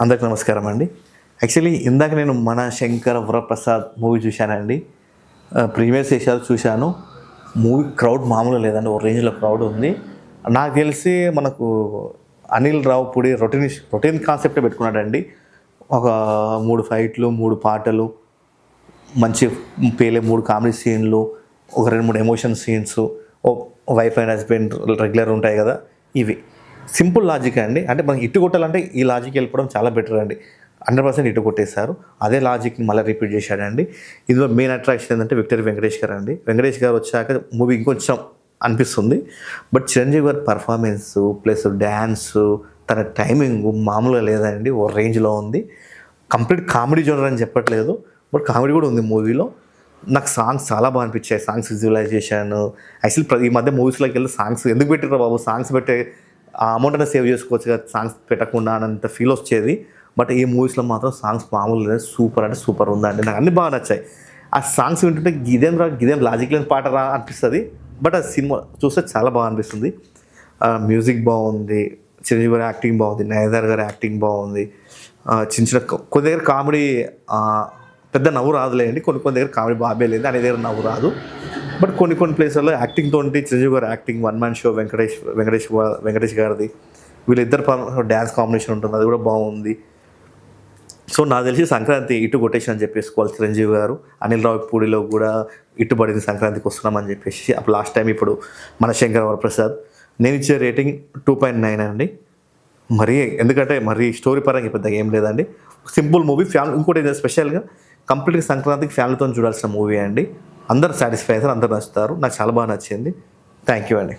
అందరికి నమస్కారం అండి. యాక్చువల్లీ ఇందాక నేను మన శంకర వరప్రసాద్ మూవీ చూశానండి. ప్రీవియస్ ఏషియాలో చూశాను. మూవీ క్రౌడ్ మామూలుగా లేదండి, ఒక రేంజ్లో క్రౌడ్ ఉంది. నాకు తెలిసి మనకు అనిల్ రావిపూడి రొటీన్ కాన్సెప్టే పెట్టుకున్నాడండి. ఒక 3 ఫైట్లు, 3 పాటలు, మంచి పేలే 3 కామెడీ సీన్లు, ఒక 2-3 emotion scenes, wife and husband regular ఉంటాయి కదా, ఇవి సింపుల్ లాజిక్ అండి. అంటే మనకి ఇటు కొట్టాలంటే ఈ లాజిక్ వెళ్ళిపోవడం చాలా బెటర్ అండి. 100% ఇటు కొట్టేశారు. అదే లాజిక్ని మళ్ళీ రిపీట్ చేశాడండి. ఇందులో మెయిన్ అట్రాక్షన్ ఏంటంటే విక్టరీ వెంకటేష్ గారు అండి. వెంకటేష్ గారు వచ్చాక మూవీ ఇంకొంచెం అనిపిస్తుంది. బట్ చిరంజీవి గారి పర్ఫార్మెన్సు ప్లస్ డ్యాన్సు, తన టైమింగ్ మామూలుగా లేదండి, ఓ రేంజ్లో ఉంది. కంప్లీట్ కామెడీ జోనర్ అని చెప్పట్లేదు, బట్ కామెడీ కూడా ఉంది మూవీలో. నాకు సాంగ్స్ చాలా బాగా అనిపించాయి. సాంగ్స్ విజువలైజేషన్ యాక్చువల్లీ ఈ మధ్య మూవీస్లోకి వెళ్ళి సాంగ్స్ ఎందుకు పెట్టారు బాబు, సాంగ్స్ పెట్టే ఆ అమౌంట్ అనేది సేవ్ చేసుకోవచ్చు కదా, సాంగ్స్ పెట్టకుండా అనంత ఫీల్ వచ్చేది. బట్ ఈ మూవీస్లో మాత్రం సాంగ్స్ మామూలు సూపర్ అంటే సూపర్ ఉందండి. నాకు అన్నీ బాగా నచ్చాయి. ఆ సాంగ్స్ వింటుంటే గిదేం లాజిక్ లేని పాట రా అనిపిస్తుంది. బట్ ఆ సినిమా చూస్తే చాలా బాగా అనిపిస్తుంది. మ్యూజిక్ బాగుంది, చిరంజీవి గారి యాక్టింగ్ బాగుంది, నయనతార గారి యాక్టింగ్ బాగుంది. చిన్న కొన్ని దగ్గర కామెడీ పెద్ద నవ్వు రాదులేండి, కొన్ని దగ్గర కామెడీ బాబే లేదు, అనే దగ్గర నవ్వు రాదు. బట్ కొన్ని ప్లేసుల్లో యాక్టింగ్ తోటి చిరంజీవి గారి acting, one man show Venkatesh గారిది, వీళ్ళిద్దరు డ్యాన్స్ కాంబినేషన్ ఉంటుంది, అది కూడా బాగుంది. సో నాకు తెలిసి సంక్రాంతి ఇటు కొటేషన్ అని చెప్పేసుకోవాలి చిరంజీవి గారు. అనిల్ రావిపూడిలో కూడా ఇట్టుబడింది, సంక్రాంతికి వస్తున్నామని చెప్పేసి. అప్పుడు లాస్ట్ టైం ఇప్పుడు మన శంకర వరప్రసాద్. నేను ఇచ్చే రేటింగ్ 2.9 అండి. ఎందుకంటే స్టోరీ పరంగా పెద్దగా ఏం లేదండి, సింపుల్ మూవీ. ఫ్యామిలీ ఇంకోటి స్పెషల్గా కంప్లీట్గా సంక్రాంతికి ఫ్యామిలీతో చూడాల్సిన మూవీ అండి. అందరు సాటిస్ఫై అవుతారు, అందరు నచ్చుతారు. నాకు చాలా బాగా నచ్చింది. థ్యాంక్ యూ అండి.